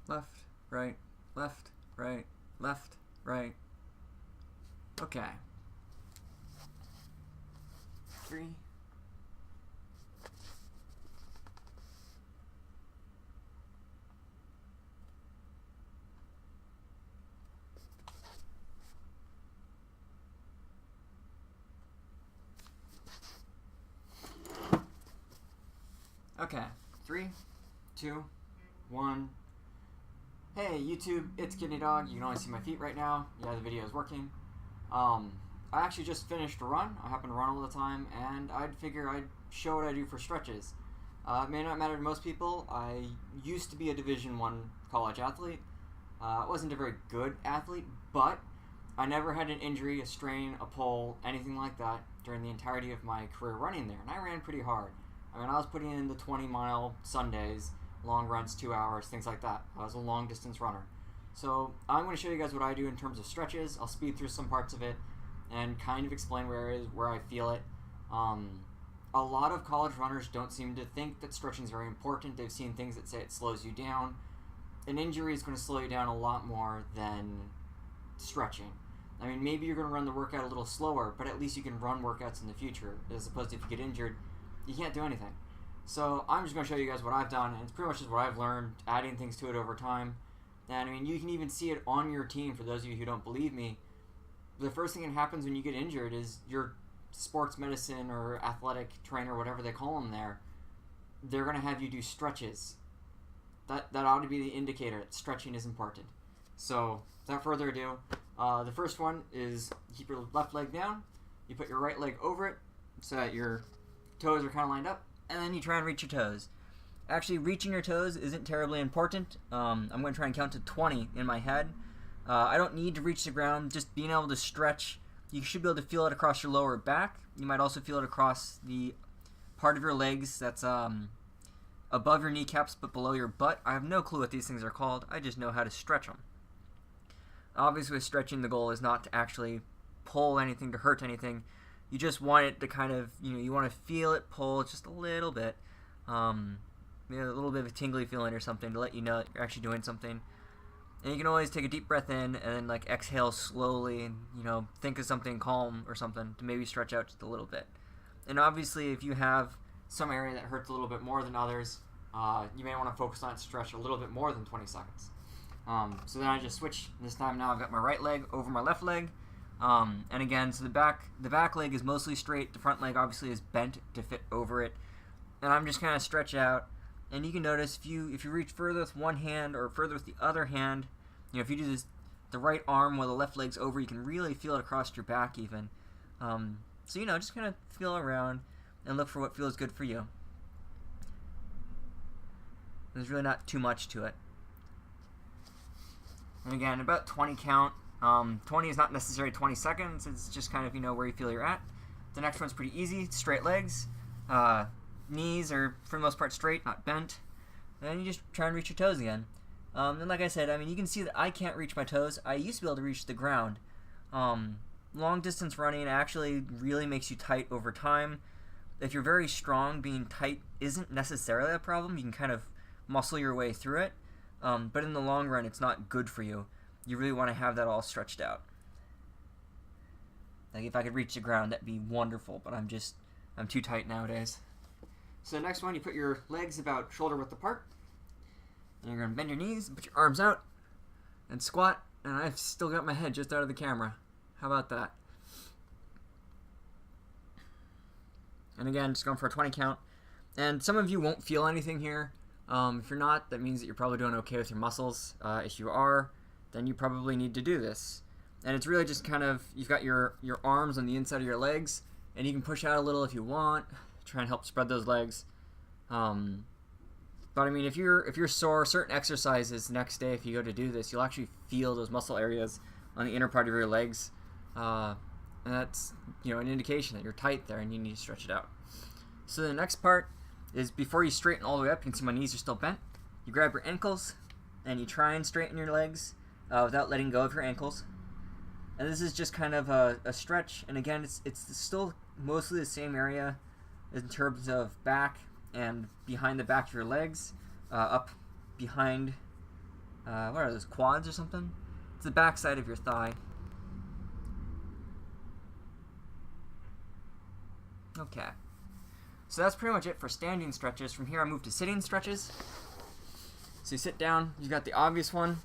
left, right, left, right, left, right. Okay. 3. Okay, 3, 2, 1. Hey YouTube, it's Kidneydog. You can only see my feet right now. Yeah, the video is working. I actually just finished a run. I happen to run all the time, and I'd figure I'd show what I do for stretches. It may not matter to most people. I used to be a Division I college athlete. I wasn't a very good athlete, but I never had an injury, a strain, a pull, anything like that during the entirety of my career running there, and I ran pretty hard. I mean, I was putting in the 20-mile Sundays, long runs, 2 hours, things like that. I was a long-distance runner. So I'm going to show you guys what I do in terms of stretches. I'll speed through some parts of it and kind of explain where it is, where I feel it. A lot of college runners don't seem to think that stretching is very important. They've seen things that say it slows you down. An injury is going to slow you down a lot more than stretching. I mean, maybe you're going to run the workout a little slower, but at least you can run workouts in the future, as opposed to if you get injured, you can't do anything. So I'm just going to show you guys what I've done, and it's pretty much just what I've learned, adding things to it over time. And I mean, you can even see it on your team, for those of you who don't believe me. The first thing that happens when you get injured is your sports medicine or athletic trainer, whatever they call them there, they're going to have you do stretches. That ought to be the indicator that stretching is important. So without further ado, the first one is you keep your left leg down, you put your right leg over it so that your toes are kind of lined up, and then you try and reach your toes. Actually, reaching your toes isn't terribly important. I'm going to try and count to 20 in my head. I don't need to reach the ground. Just being able to stretch, you should be able to feel it across your lower back. You might also feel it across the part of your legs that's above your kneecaps but below your butt. I have no clue what these things are called. I just know how to stretch them. Obviously, with stretching, the goal is not to actually pull anything to hurt anything. You just want it to kind of, you want to feel it pull just a little bit. A little bit of a tingly feeling or something to let you know that you're actually doing something. And you can always take a deep breath in and then like exhale slowly and, think of something calm or something to maybe stretch out just a little bit. And obviously, if you have some area that hurts a little bit more than others, you may want to focus on it, stretch a little bit more than 20 seconds. So then I just switch. This time now I've got my right leg over my left leg. And again, so the back leg is mostly straight. The front leg obviously is bent to fit over it. And I'm just kind of stretch out. And you can notice if you reach further with one hand or further with the other hand, if you do this, the right arm while the left leg's over, you can really feel it across your back even. So just kind of feel around and look for what feels good for you. There's really not too much to it. And again, about 20 count. 20 is not necessarily 20 seconds. It's just kind of, where you feel you're at. The next one's pretty easy. Straight legs. Knees are, for the most part, straight, not bent. And then you just try and reach your toes again. And like I said, you can see that I can't reach my toes. I used to be able to reach the ground. Long distance running actually really makes you tight over time. If you're very strong, being tight isn't necessarily a problem. You can kind of muscle your way through it. But in the long run, it's not good for you. You really want to have that all stretched out. Like if I could reach the ground, that'd be wonderful, but I'm too tight nowadays. So the next one, you put your legs about shoulder width apart. And you're going to bend your knees, put your arms out, and squat. And I've still got my head just out of the camera. How about that? And again, just going for a 20 count. And some of you won't feel anything here. If you're not, that means that you're probably doing okay with your muscles. If you are, then you probably need to do this. And it's really just kind of, you've got your arms on the inside of your legs, and you can push out a little if you want. Try and help spread those legs. But if you're sore, certain exercises the next day, if you go to do this, you'll actually feel those muscle areas on the inner part of your legs. And that's an indication that you're tight there and you need to stretch it out. So the next part is before you straighten all the way up, you can see my knees are still bent. You grab your ankles and you try and straighten your legs without letting go of your ankles. And this is just kind of a stretch. And again, it's still mostly the same area in terms of back and behind the back of your legs, up behind what are those, quads or something? It's the back side of your thigh. Okay. So that's pretty much it for standing stretches. From here I move to sitting stretches. So you sit down, you got the obvious one,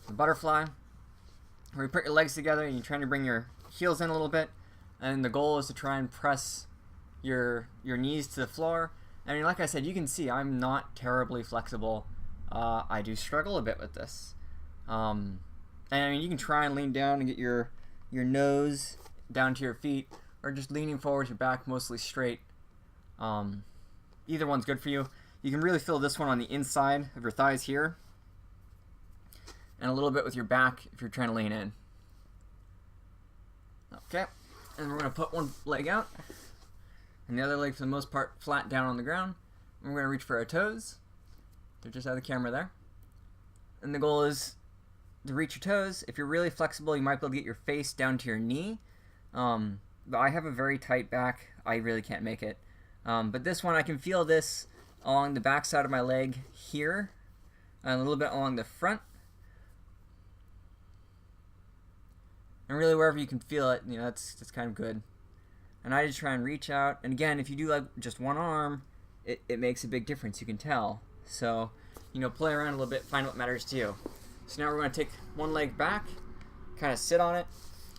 the butterfly, where you put your legs together and you're trying to bring your heels in a little bit, and the goal is to try and press your knees to the floor. I mean, like I said, you can see I'm not terribly flexible. I do struggle a bit with this. And I mean, you can try and lean down and get your nose down to your feet, or just leaning forward, your back mostly straight. Either one's good for you. You can really feel this one on the inside of your thighs here, and a little bit with your back if you're trying to lean in. Okay, and we're going to put one leg out, and the other leg for the most part flat down on the ground. And we're going to reach for our toes. They're just out of the camera there. And the goal is to reach your toes. If you're really flexible, you might be able to get your face down to your knee. But I have a very tight back. I really can't make it. But this one, I can feel this along the back side of my leg here, and a little bit along the front. And really wherever you can feel it, you know, that's kind of good. And I just try and reach out. And again, if you do like just one arm, it makes a big difference, you can tell. So, you know, play around a little bit, find what matters to you. So now we're going to take one leg back, kind of sit on it.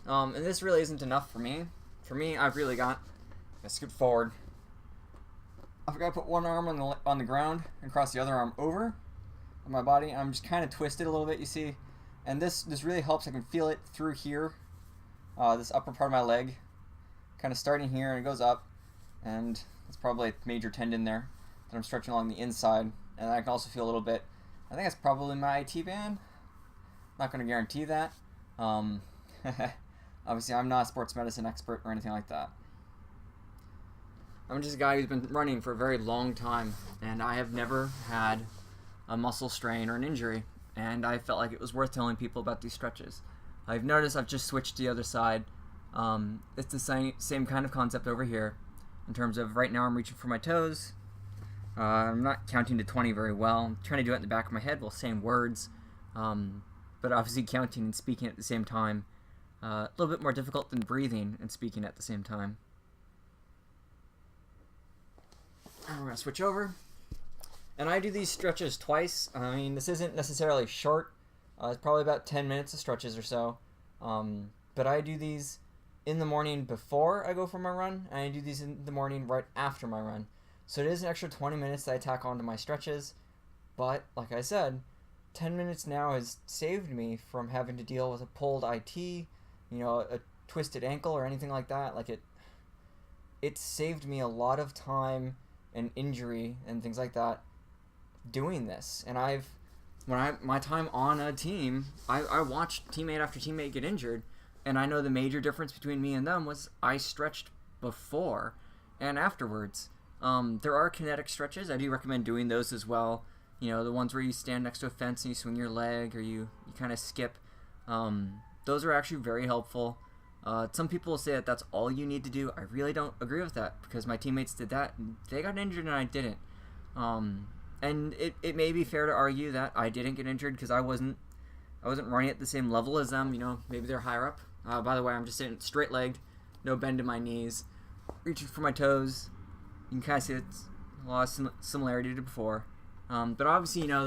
And this really isn't enough for me. For me, I've really got to scoot forward. I've got to put one arm on the ground and cross the other arm over on my body. And I'm just kind of twisted a little bit, you see. And this really helps. I can feel it through here, this upper part of my leg, kind of starting here, and it goes up. And it's probably a major tendon there that I'm stretching along the inside. And I can also feel a little bit, I think that's probably my IT band. Not going to guarantee that. Obviously, I'm not a sports medicine expert or anything like that. I'm just a guy who's been running for a very long time, and I have never had a muscle strain or an injury, and I felt like it was worth telling people about these stretches. I've noticed I've just switched to the other side. It's the same kind of concept over here, in terms of right now I'm reaching for my toes. I'm not counting to 20 very well. I'm trying to do it in the back of my head while saying words, but obviously counting and speaking at the same time. A little bit more difficult than breathing and speaking at the same time. And we're going to switch over. And I do these stretches twice. I mean, this isn't necessarily short. It's probably about 10 minutes of stretches or so. But I do these in the morning before I go for my run, and I do these in the morning right after my run. So it is an extra 20 minutes that I tack onto my stretches. But, like I said, 10 minutes now has saved me from having to deal with a pulled IT, you know, a twisted ankle or anything like that. Like it saved me a lot of time and injury and things like that doing this. And my time on a team, I watched teammate after teammate get injured, and I know the major difference between me and them was I stretched before and afterwards. There are kinetic stretches. I do recommend doing those as well. You know, the ones where you stand next to a fence and you swing your leg, or you kind of skip. Those are actually very helpful. Some people will say that that's all you need to do. I really don't agree with that, because my teammates did that and they got injured and I didn't. And it may be fair to argue that I didn't get injured because I wasn't running at the same level as them. You know, maybe they're higher up. By the way, I'm just sitting straight-legged, no bend in my knees, reaching for my toes. You can kind of see it's a lot of similarity to before. But obviously, you know,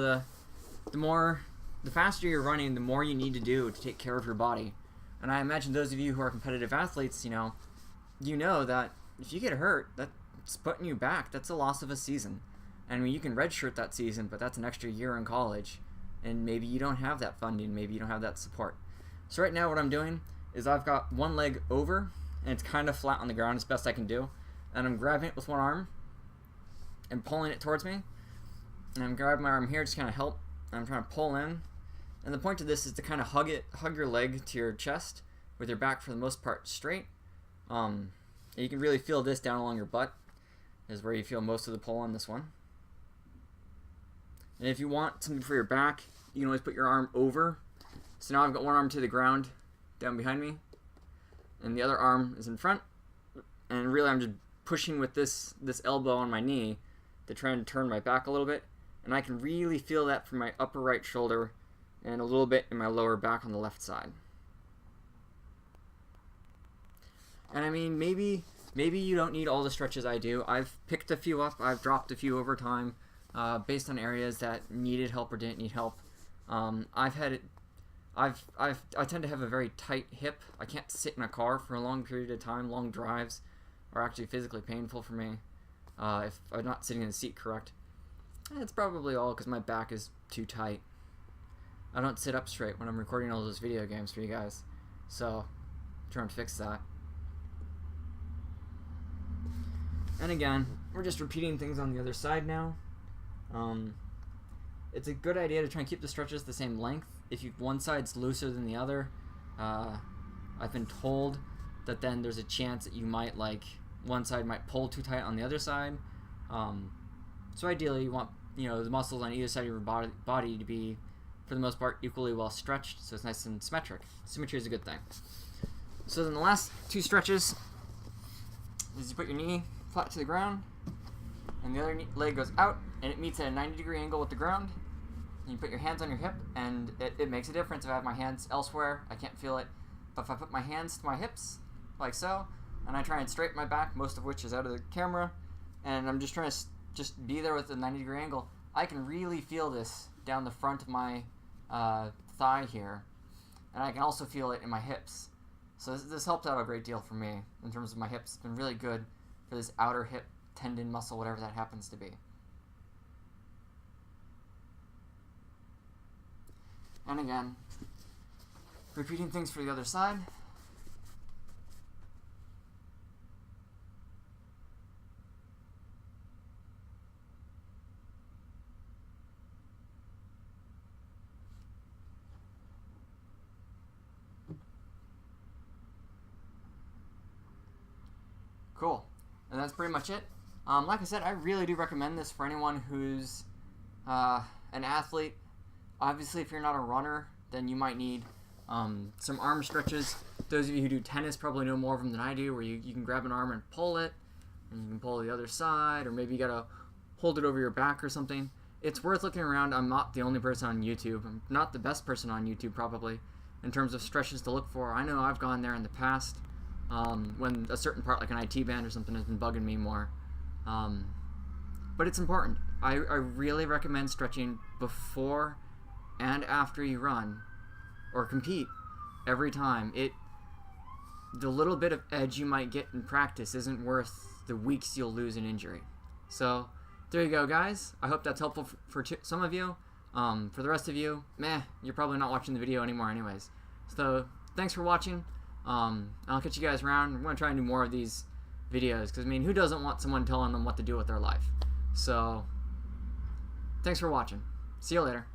the faster you're running, the more you need to do to take care of your body. And I imagine those of you who are competitive athletes, you know that if you get hurt, that's putting you back. That's a loss of a season. And I mean, you can redshirt that season, but that's an extra year in college. And maybe you don't have that funding. Maybe you don't have that support. So right now what I'm doing is I've got one leg over, and it's kind of flat on the ground as best I can do. And I'm grabbing it with one arm and pulling it towards me. And I'm grabbing my arm here, just kind of help. And I'm trying to pull in. And the point of this is to kind of hug your leg to your chest with your back for the most part straight. You can really feel this down along your butt is where you feel most of the pull on this one. And if you want something for your back, you can always put your arm over. So now I've got one arm to the ground down behind me, and the other arm is in front. And really I'm just pushing with this elbow on my knee to try and turn my back a little bit. And I can really feel that from my upper right shoulder and a little bit in my lower back on the left side. And I mean, maybe you don't need all the stretches I do. I've picked a few up. I've dropped a few over time based on areas that needed help or didn't need help. I tend to have a very tight hip. I can't sit in a car for a long period of time. Long drives are actually physically painful for me if I'm not sitting in the seat correct. It's probably all because my back is too tight. I don't sit up straight when I'm recording all those video games for you guys. So, I'm trying to fix that. And again, we're just repeating things on the other side now. It's a good idea to try and keep the stretches the same length. If one side's looser than the other, I've been told that then there's a chance that you might, one side might pull too tight on the other side. So ideally, you want the muscles on either side of your body to be, for the most part, equally well stretched, so it's nice and symmetric. Symmetry is a good thing. So then the last two stretches is you put your knee flat to the ground, and the other leg goes out, and it meets at a 90-degree angle with the ground. And you put your hands on your hip, and it makes a difference if I have my hands elsewhere. I can't feel it. But if I put my hands to my hips, like so, and I try and straighten my back, most of which is out of the camera, and I'm just trying to just be there with a 90-degree angle, I can really feel this down the front of my thigh here, and I can also feel it in my hips. So this helped out a great deal for me in terms of my hips. It's been really good for this outer hip tendon muscle, whatever that happens to be. And again, repeating things for the other side. Cool. And that's pretty much it. Like I said, I really do recommend this for anyone who's an athlete. Obviously, if you're not a runner, then you might need some arm stretches. Those of you who do tennis probably know more of them than I do, where you can grab an arm and pull it, and you can pull the other side, or maybe you gotta hold it over your back or something. It's worth looking around. I'm not the only person on YouTube. I'm not the best person on YouTube, probably, in terms of stretches to look for. I know I've gone there in the past when a certain part, like an IT band or something, has been bugging me more. But it's important. I really recommend stretching before and after you run or compete every time. The little bit of edge you might get in practice isn't worth the weeks you'll lose in injury. So there you go, guys. I hope that's helpful for some of you. For the rest of you, you're probably not watching the video anymore anyways. So thanks for watching. I'll catch you guys around. We're going to try and do more of these videos because, I mean, who doesn't want someone telling them what to do with their life? So thanks for watching. See you later.